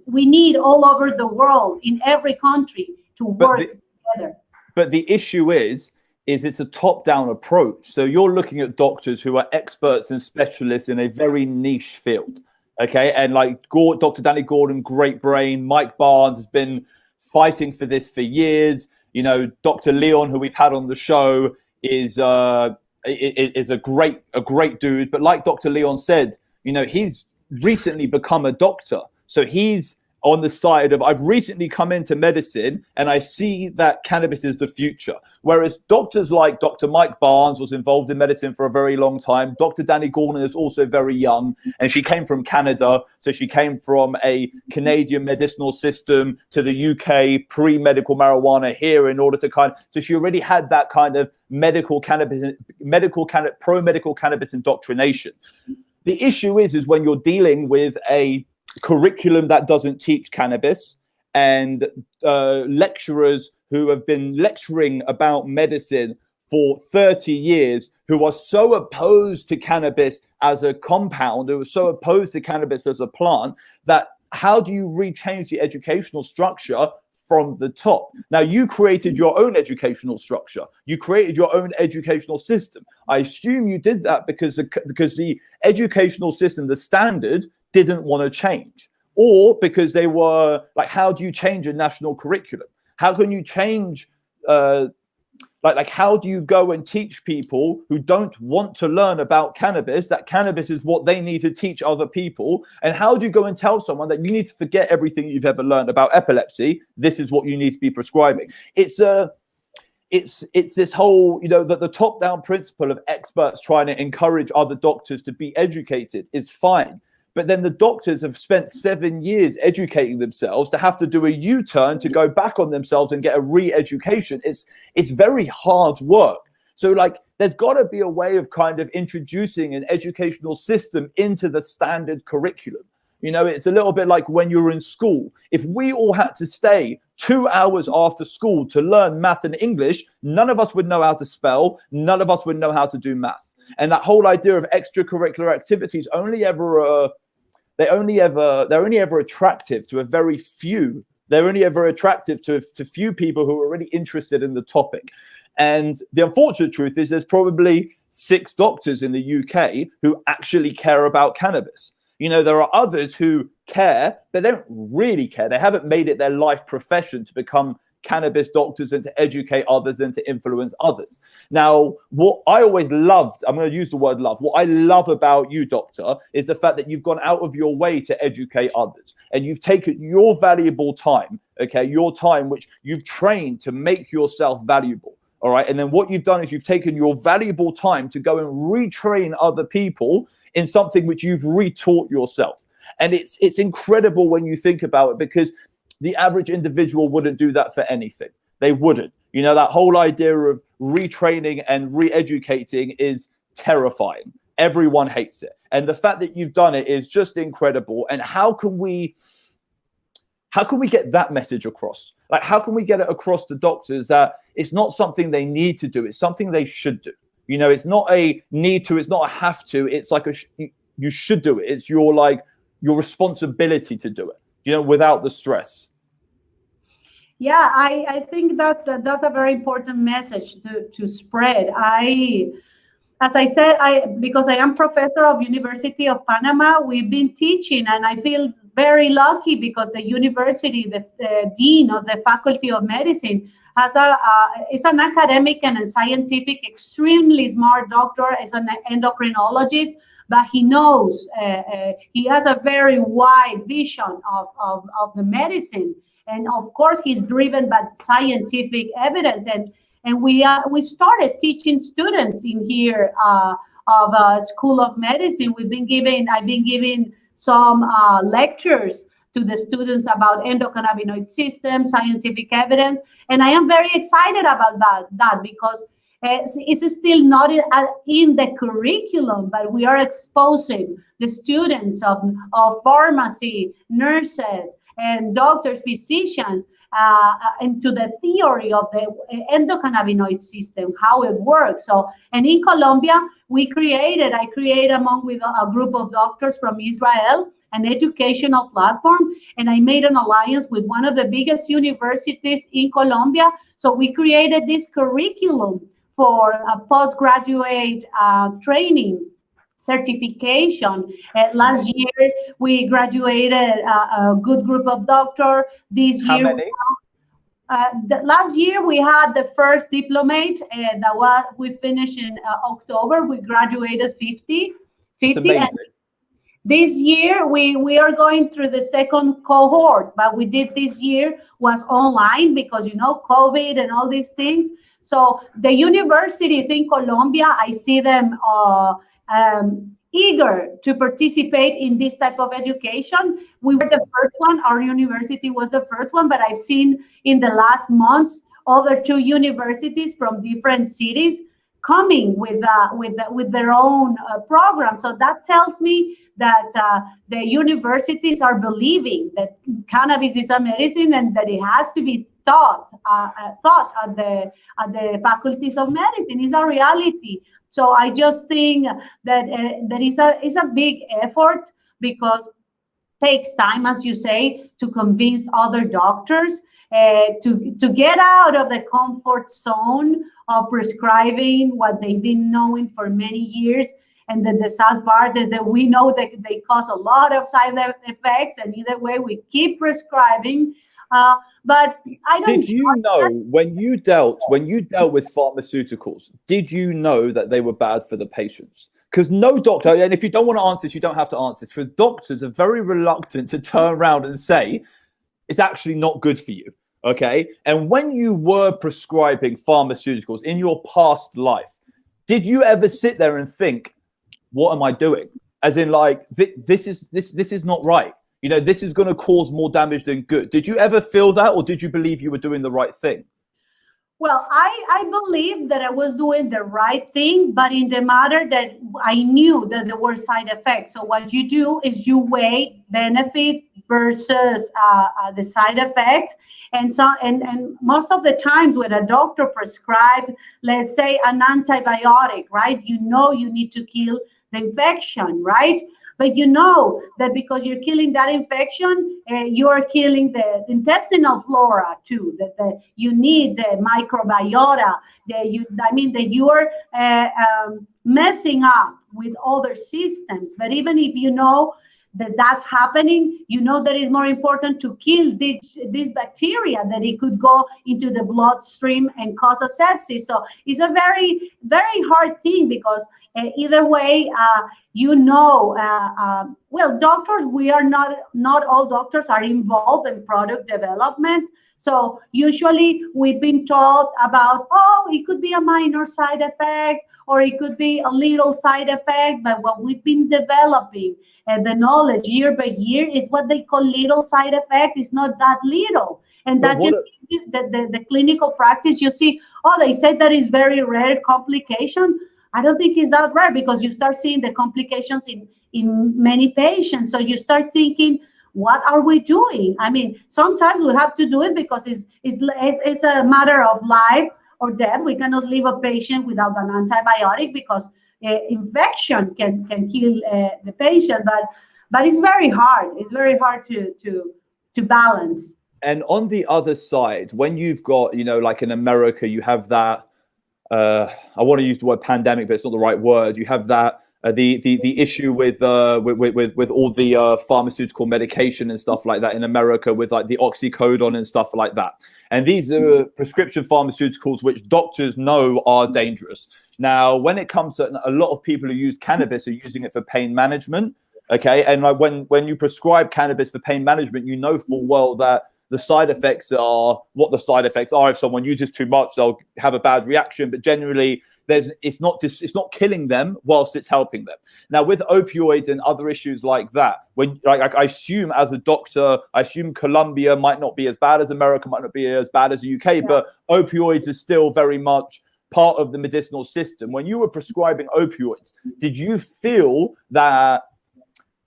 C: we need all over the world, in every country, to work together.
B: But the issue is it's a top-down approach. So you're looking at doctors who are experts and specialists in a very niche field, okay? And like Dr. Danny Gordon, great brain. Mike Barnes has been fighting for this for years. You know, Dr. Leon, who we've had on the show, is a great dude. But like Dr. Leon said, you know, he's recently become a doctor. So he's on the side of, I've recently come into medicine and I see that cannabis is the future. Whereas doctors like Dr. Mike Barnes was involved in medicine for a very long time. Dr. Danny Gordon is also very young, and she came from Canada. So she came from a Canadian medicinal system to the UK, pre-medical marijuana here in order to so she already had that kind of pro-medical cannabis indoctrination. The issue is when you're dealing with a curriculum that doesn't teach cannabis, and lecturers who have been lecturing about medicine for 30 years, who are so opposed to cannabis as a compound, who are so opposed to cannabis as a plant, that how do you rechange the educational structure from the top? Now, you created your own educational structure. You created your own educational system. I assume you did that because the educational system, the standard, didn't want to change, or because they were like, how do you change a national curriculum? How can you change, how do you go and teach people who don't want to learn about cannabis that cannabis is what they need to teach other people? And how do you go and tell someone that you need to forget everything you've ever learned about epilepsy? This is what you need to be prescribing. It's this whole, you know, that the top-down principle of experts trying to encourage other doctors to be educated is fine. But then the doctors have spent 7 years educating themselves to have to do a U-turn to go back on themselves and get a re-education. It's very hard work. So like, there's got to be a way of kind of introducing an educational system into the standard curriculum. You know, it's a little bit like when you're in school. If we all had to stay 2 hours after school to learn math and English, none of us would know how to spell. None of us would know how to do math. And that whole idea of extracurricular activities they're only ever attractive to a very few. They're only ever attractive to few people who are really interested in the topic. And the unfortunate truth is there's probably 6 doctors in the UK who actually care about cannabis. You know, there are others who care, but they don't really care. They haven't made it their life profession to become cannabis doctors and to educate others and to influence others. Now, what I always loved, I'm going to use the word love, what I love about you, doctor, is the fact that you've gone out of your way to educate others, and you've taken your valuable time, okay, your time which you've trained to make yourself valuable. All right. And then what you've done is you've taken your valuable time to go and retrain other people in something which you've retaught yourself. And it's incredible when you think about it, because the average individual wouldn't do that for anything. They wouldn't. You know, that whole idea of retraining and re-educating is terrifying. Everyone hates it. And the fact that you've done it is just incredible. And how can we get that message across? Like, how can we get it across to doctors that it's not something they need to do, it's something they should do? You know, it's not a need to, it's not a have to. It's like you should do it. It's your responsibility to do it, you know, without the stress.
C: Yeah, I think that's a very important message to spread. As I said, because I am professor of University of Panama, we've been teaching, and I feel very lucky because the university, the dean of the Faculty of Medicine, is an academic and a scientific, extremely smart doctor, is an endocrinologist, but he knows, he has a very wide vision of the medicine. And of course, he's driven by scientific evidence. And we started teaching students in here of School of Medicine. I've been giving some lectures to the students about endocannabinoid systems, scientific evidence, and I am very excited about that because it's still not in the curriculum, but we are exposing the students of pharmacy, nurses, and doctors, physicians, into the theory of the endocannabinoid system, how it works. So, and in Colombia, I created along with a group of doctors from Israel, an educational platform, and I made an alliance with one of the biggest universities in Colombia. So we created this curriculum for a postgraduate training certification. Last year, we graduated a good group of doctors. This year,
B: how many?
C: Last year we had the first diplomate we finished in October. We graduated 50. And this year we are going through the second cohort, but we did this year was online because, you know, COVID and all these things. So the universities in Colombia, I see them eager to participate in this type of education. We were the first one, our university was the first one, but I've seen in the last months other 2 universities from different cities coming with their own program. So that tells me that the universities are believing that cannabis is a medicine and that it has to be taught at the faculties of medicine. Is a reality. So I just think that is a big effort because it takes time, as you say, to convince other doctors to get out of the comfort zone of prescribing what they've been knowing for many years. And then the sad part is that we know that they cause a lot of side effects, and either way, we keep prescribing. But I don't.
B: Did you know when you dealt with pharmaceuticals, did you know that they were bad for the patients? Because no doctor, and if you don't want to answer this, you don't have to answer this, because doctors are very reluctant to turn around and say it's actually not good for you. Okay. And when you were prescribing pharmaceuticals in your past life, did you ever sit there and think, what am I doing? As in, like, this is not right. You know, this is going to cause more damage than good. Did you ever feel that, or did you believe you were doing the right thing?
C: Well, I believe that I was doing the right thing, but in the matter that I knew that there were side effects. So what you do is you weigh benefit versus the side effects. And most of the times when a doctor prescribes, let's say, an antibiotic, right? You know you need to kill the infection, right? But you know that because you're killing that infection, you are killing the intestinal flora too. That you need the microbiota. That you are messing up with other systems. But even if you know that that's happening, you know that it's more important to kill this bacteria, that it could go into the bloodstream and cause a sepsis. So it's a very, very hard thing because either way, well, doctors, we are not all doctors are involved in product development. So usually we've been taught about, it could be a minor side effect, or it could be a little side effect. But what we've been developing and the knowledge year by year is what they call little side effect. It's not that little. And that the clinical practice, you see, they said that is very rare complication. I don't think it's that rare, because you start seeing the complications in many patients. So you start thinking, what are we doing? I mean, sometimes we have to do it because it's a matter of life or death. We cannot leave a patient without an antibiotic because infection can kill the patient. But it's very hard. It's very hard to balance.
B: And on the other side, when you've got, like in America, you have that, I want to use the word pandemic, but it's not the right word. You have that, the issue with all the pharmaceutical medication and stuff like that in America, with like the oxycodone and stuff like that. And these are prescription pharmaceuticals which doctors know are dangerous. Now, when it comes to a lot of people who use cannabis are using it for pain management. Okay. And like when you prescribe cannabis for pain management, you know full well that the side effects are what the side effects are. If someone uses too much, they'll have a bad reaction. But generally, it's not killing them whilst it's helping them. Now, with opioids and other issues like that, when I assume as a doctor, I assume Colombia might not be as bad as America, might not be as bad as the UK, yeah. But opioids is still very much part of the medicinal system. When you were prescribing opioids, did you feel that?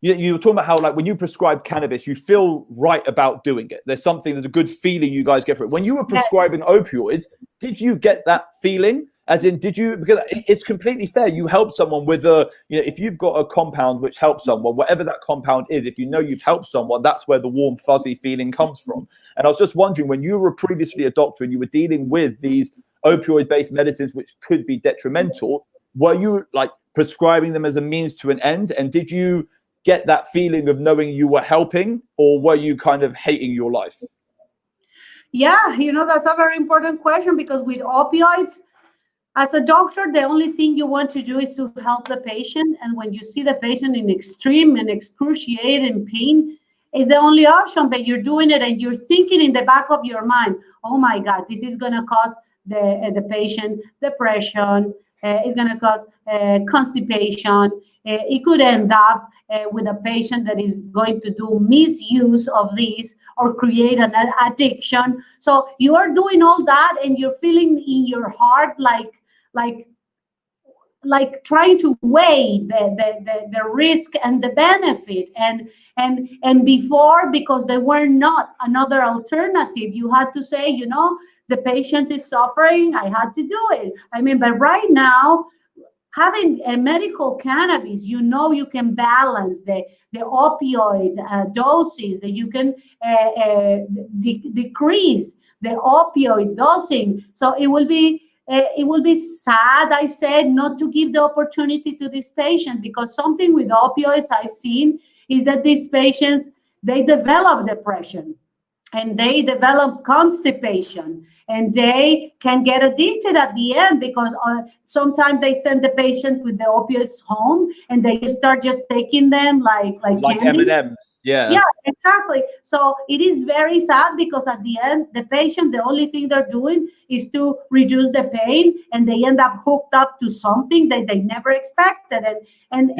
B: You were talking about how, like, when you prescribe cannabis, you feel right about doing it. There's a good feeling you guys get for it. When you were prescribing opioids, did you get that feeling? As in, because it's completely fair. You help someone with if you've got a compound which helps someone, whatever that compound is, if you know you've helped someone, that's where the warm, fuzzy feeling comes from. And I was just wondering, when you were previously a doctor and you were dealing with these opioid-based medicines, which could be detrimental, were you like prescribing them as a means to an end? And did you get that feeling of knowing you were helping, or were you kind of hating your life?
C: Yeah, that's a very important question, because with opioids, as a doctor, the only thing you want to do is to help the patient. And when you see the patient in extreme and excruciating pain, is the only option, but you're doing it and you're thinking in the back of your mind, oh my God, this is going to cause the patient depression, it's going to cause constipation. It could end up with a patient that is going to do misuse of this or create an addiction. So you are doing all that and you're feeling in your heart like trying to weigh the risk and the benefit. And before, because there were not another alternative, you had to say, the patient is suffering, I had to do it. But right now, having a medical cannabis, you can balance the opioid doses, that you can decrease the opioid dosing. So it will be sad, I said, not to give the opportunity to this patient, because something with opioids I've seen is that these patients, they develop depression and they develop constipation, and they can get addicted at the end, because sometimes they send the patient with the opioids home and they start just taking them like candy.
B: M&Ms. Yeah,
C: exactly. So it is very sad, because at the end, the patient, the only thing they're doing is to reduce the pain, and they end up hooked up to something that they never expected. Do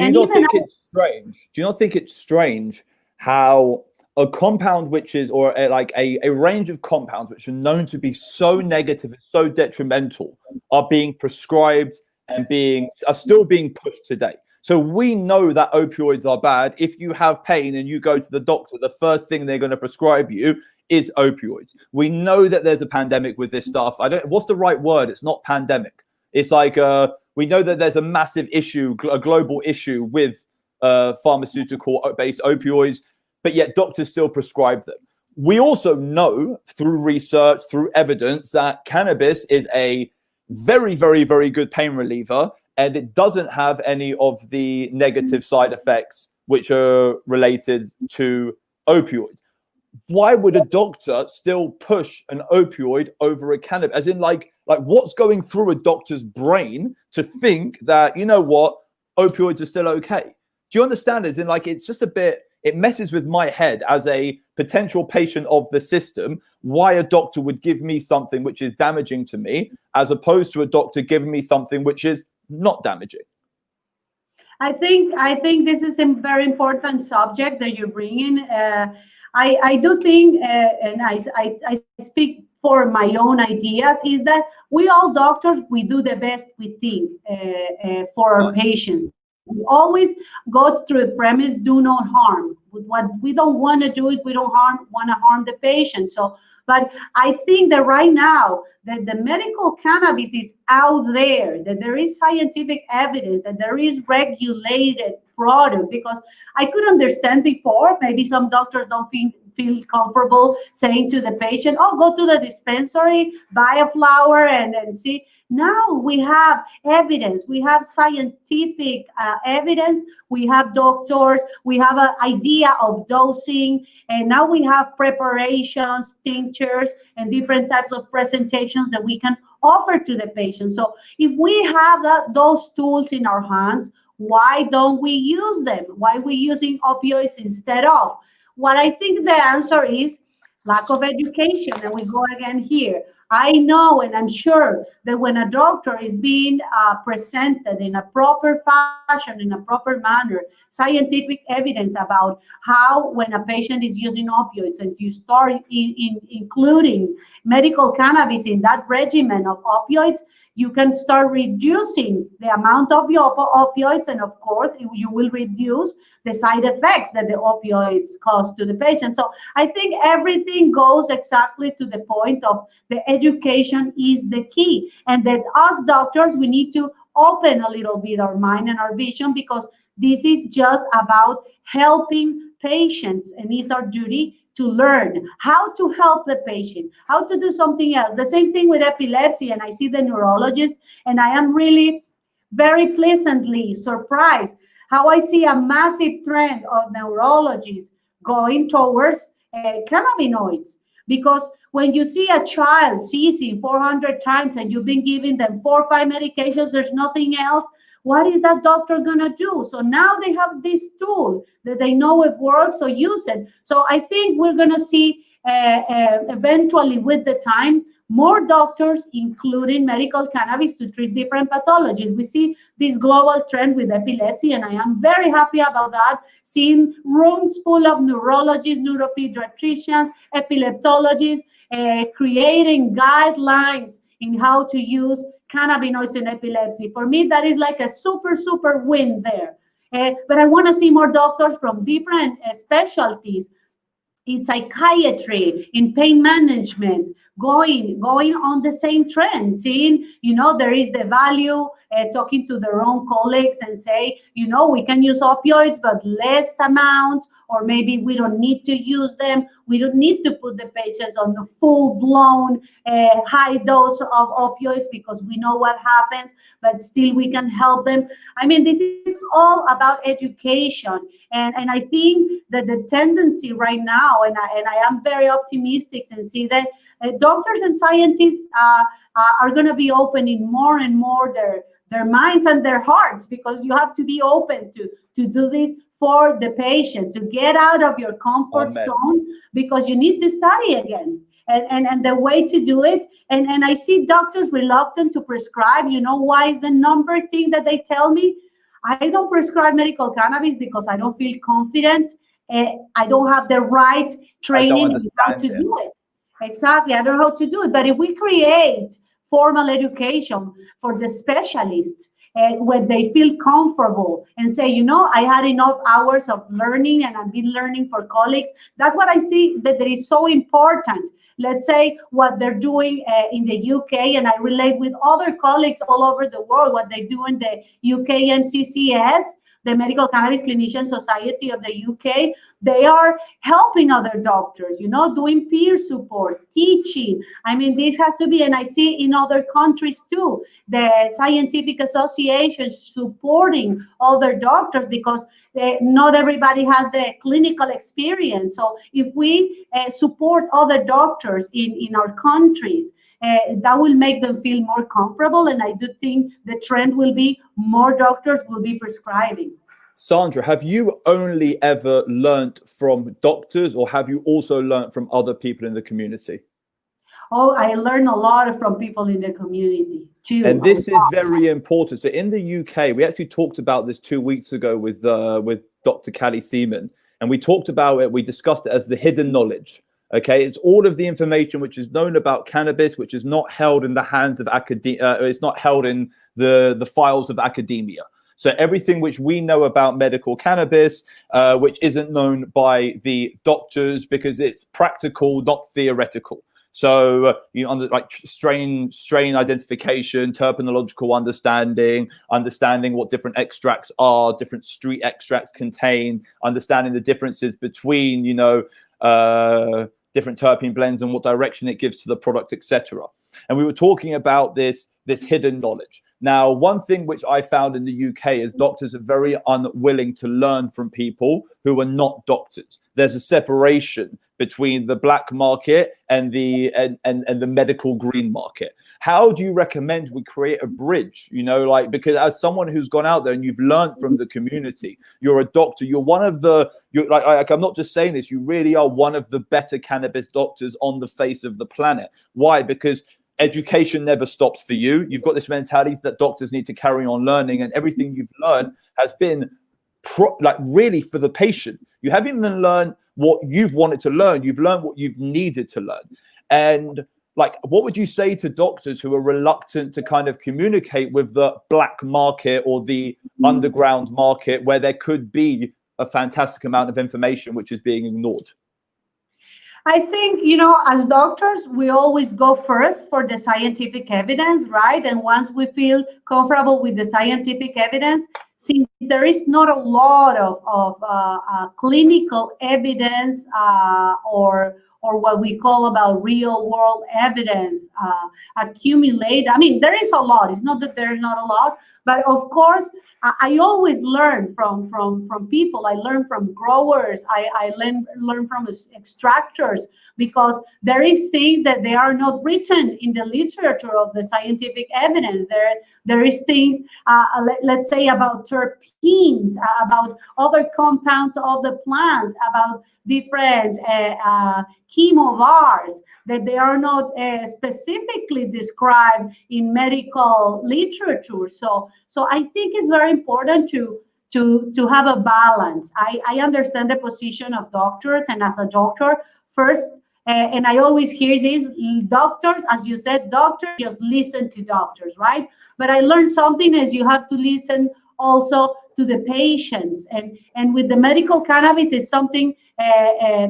C: you
B: not think it's strange how a compound which is, or a range of compounds which are known to be so negative and so detrimental, are being prescribed and are still being pushed today? So we know that opioids are bad. If you have pain and you go to the doctor, the first thing they're going to prescribe you is opioids. We know that there's a pandemic with this stuff. What's the right word? It's not pandemic. It's like we know that there's a massive issue, a global issue with pharmaceutical-based opioids, but yet doctors still prescribe them. We also know through research, through evidence, that cannabis is a very, very, very good pain reliever, and it doesn't have any of the negative side effects which are related to opioids. Why would a doctor still push an opioid over a cannabis? As in, like what's going through a doctor's brain to think that, opioids are still okay? Do you understand? As in, it's just a bit, it messes with my head as a potential patient of the system, why a doctor would give me something which is damaging to me, as opposed to a doctor giving me something which is not damaging.
C: I think this is a very important subject that you're bringing. I do think, and I speak for my own ideas, is that we all doctors, we do the best we think for our patients. We always go through the premise, do no harm. What we don't want to do is we don't want to harm the patient. So But I think that right now that the medical cannabis is out there, that there is scientific evidence, that there is regulated product, because I could understand before, maybe some doctors don't feel comfortable saying to the patient, oh, go to the dispensary, buy a flower and see. Now we have evidence, we have scientific evidence, we have doctors, we have an idea of dosing, and now we have preparations, tinctures, and different types of presentations that we can offer to the patient. So if we have those tools in our hands, why don't we use them? Why are we using opioids instead of? What I think the answer is lack of education. And we go again here. I know and I'm sure that when a doctor is being presented in a proper fashion, in a proper manner, scientific evidence about how when a patient is using opioids and you start including medical cannabis in that regimen of opioids, you can start reducing the amount of your opioids, and of course, you will reduce the side effects that the opioids cause to the patient. So I think everything goes exactly to the point of the education is the key, and that us doctors, we need to open a little bit our mind and our vision, because this is just about helping patients, and it's our duty to learn how to help the patient, how to do something else. The same thing with epilepsy, and I see the neurologist, and I am really very pleasantly surprised how I see a massive trend of neurologists going towards cannabinoids. Because when you see a child seizing 400 times and you've been giving them 4 or 5 medications, there's nothing else, what is that doctor gonna do? So now they have this tool that they know it works, so use it. So I think we're gonna see eventually with the time, more doctors including medical cannabis to treat different pathologies. We see this global trend with epilepsy, and I am very happy about that, seeing rooms full of neurologists, neuropediatricians, epileptologists, creating guidelines in how to use cannabinoids in epilepsy. For me, that is like a super win there. But I want to see more doctors from different specialties in psychiatry, in pain management, going on the same trend, seeing, there is the value, talking to their own colleagues and say, we can use opioids, but less amounts, or maybe we don't need to use them. We don't need to put the patients on the full-blown high dose of opioids, because we know what happens, but still we can help them. I mean, this is all about education. And I think that the tendency right now, and I am very optimistic and see that doctors and scientists are going to be opening more and more their minds and their hearts, because you have to be open to do this for the patient, to get out of your comfort zone, because you need to study again. And the way to do it, and I see doctors reluctant to prescribe. Why is the number thing that they tell me? I don't prescribe medical cannabis because I don't feel confident. I don't have the right training in how to do it. Exactly, I don't know how to do it. But if we create formal education for the specialists, where they feel comfortable and say, I had enough hours of learning and I've been learning for colleagues. That's what I see that is so important. Let's say what they're doing in the UK, and I relate with other colleagues all over the world, what they do in the UK MCCS, the Medical Cannabis Clinician Society of the UK. They are helping other doctors, doing peer support, teaching. I mean, this has to be, and I see in other countries too, the scientific associations supporting other doctors, because not everybody has the clinical experience. So if we support other doctors in our countries, that will make them feel more comfortable. And I do think the trend will be more doctors will be prescribing.
B: Sandra, have you only ever learned from doctors, or have you also learned from other people in the community?
C: Oh, I learn a lot from people in the community too.
B: And this is very important. So in the UK, we actually talked about this 2 weeks ago with Dr. Callie Seaman, and we talked about it. We discussed it as the hidden knowledge. Okay, it's all of the information which is known about cannabis, which is not held in the hands of academia. It's not held in the files of academia. So everything which we know about medical cannabis, which isn't known by the doctors, because it's practical, not theoretical. So like strain identification, terpenological understanding what different extracts are, different street extracts contain, understanding the differences between different terpene blends and what direction it gives to the product, etc. And we were talking about this hidden knowledge. Now, one thing which I found in the UK is doctors are very unwilling to learn from people who are not doctors. There's a separation between the black market and the medical green market. How do you recommend we create a bridge? Because as someone who's gone out there and you've learned from the community, you're a doctor. You're one of I'm not just saying this. You really are one of the better cannabis doctors on the face of the planet. Why? Because education never stops for you. You've got this mentality that doctors need to carry on learning, and everything you've learned has been really for the patient. You haven't even learned what you've wanted to learn. You've learned what you've needed to learn. And what would you say to doctors who are reluctant to kind of communicate with the black market or the underground market, where there could be a fantastic amount of information which is being ignored?
C: I think, as doctors, we always go first for the scientific evidence, right? And once we feel comfortable with the scientific evidence, since there is not a lot of clinical evidence or what we call about real world evidence accumulate. I mean, there is a lot. It's not that there's not a lot, but of course, I always learn from people. I learn from growers. I learn from extractors, because there is things that they are not written in the literature of the scientific evidence. There is things, let's say, about terpenes, about other compounds of the plant, about different chemovars that they are not specifically described in medical literature. So I think it's very important to have a balance. I understand the position of doctors, and as a doctor, first, and I always hear this, doctors, as you said, doctors just listen to doctors, right? But I learned something is you have to listen also to the patients, and with the medical cannabis is something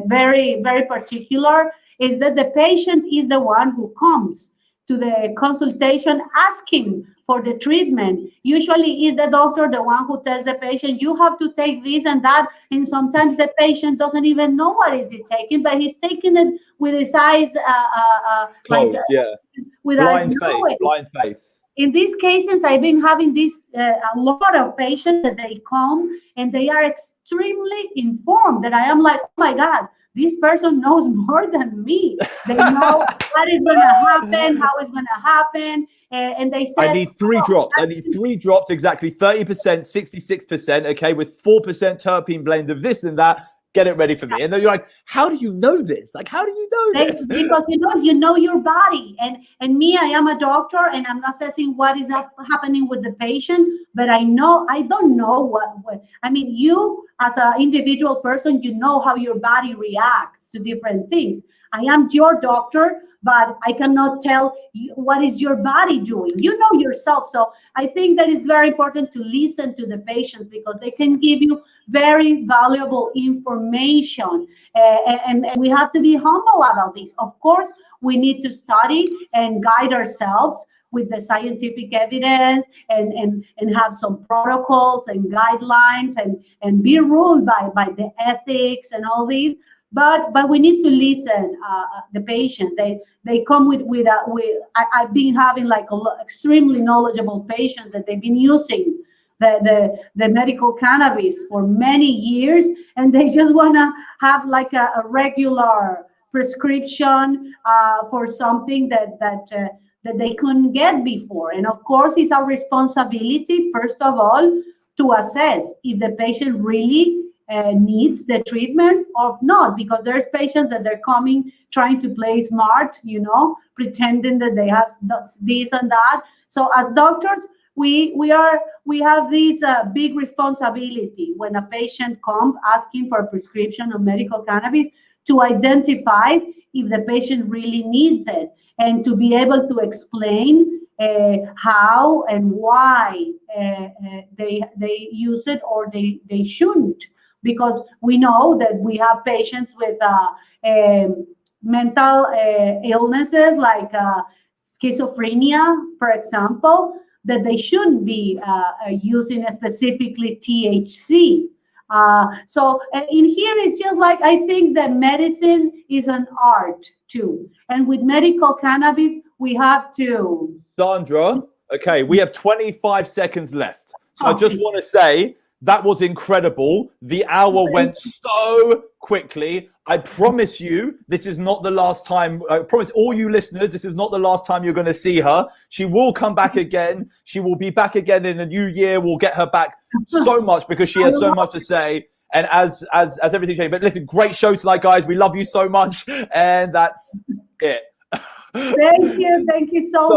C: very, very particular, is that the patient is the one who comes to the consultation asking for the treatment. Usually is the doctor the one who tells the patient, you have to take this and that, and sometimes the patient doesn't even know what is he taking, but he's taking it with his eyes
B: closed,
C: without
B: blind faith.
C: In these cases, I've been having this a lot of patients that they come and they are extremely informed, that I am like, oh my God, this person knows more than me. They know what is going to happen, how it's going to happen. And they said,
B: I need three drops. I need 3 drops, exactly 30%, 66%, okay, with 4% terpene blend of this and that. Get it ready for me. And then you're like, how do you know this? Like, how do you know this?
C: Because you know your body. And me, I am a doctor, and I'm not assessing what is happening with the patient, but I don't know what I mean, you as an individual person, you know how your body reacts to different things. I am your doctor, but I cannot tell you what is your body doing. You know yourself. So I think that it's very important to listen to the patients, because they can give you very valuable information. And we have to be humble about this. Of course, we need to study and guide ourselves with the scientific evidence and have some protocols and guidelines and be ruled by the ethics and all these. But we need to listen. The patients, they come with I've been having like extremely knowledgeable patients that they've been using the medical cannabis for many years, and they just want to have like a regular prescription for something that they couldn't get before. And of course, it's our responsibility, first of all, to assess if the patient really needs the treatment or not, because there's patients that they're coming trying to play smart, pretending that they have this and that. So as doctors, we have this big responsibility when a patient comes asking for a prescription of medical cannabis, to identify if the patient really needs it, and to be able to explain how and why they use it or they shouldn't. Because we know that we have patients with mental illnesses like schizophrenia, for example, that they shouldn't be using specifically THC. So in here, it's just like, I think that medicine is an art too. And with medical cannabis, we have to...
B: Sandra, okay, we have 25 seconds left. So I just want to say, that was incredible. The hour went so quickly. I promise you, this is not the last time. I promise all you listeners, this is not the last time you're going to see her. She will come back again. She will be back again in the new year. We'll get her back so much because she has so much to say. And as everything changed. But listen, great show tonight, guys. We love you so much. And that's it.
C: Thank you so much.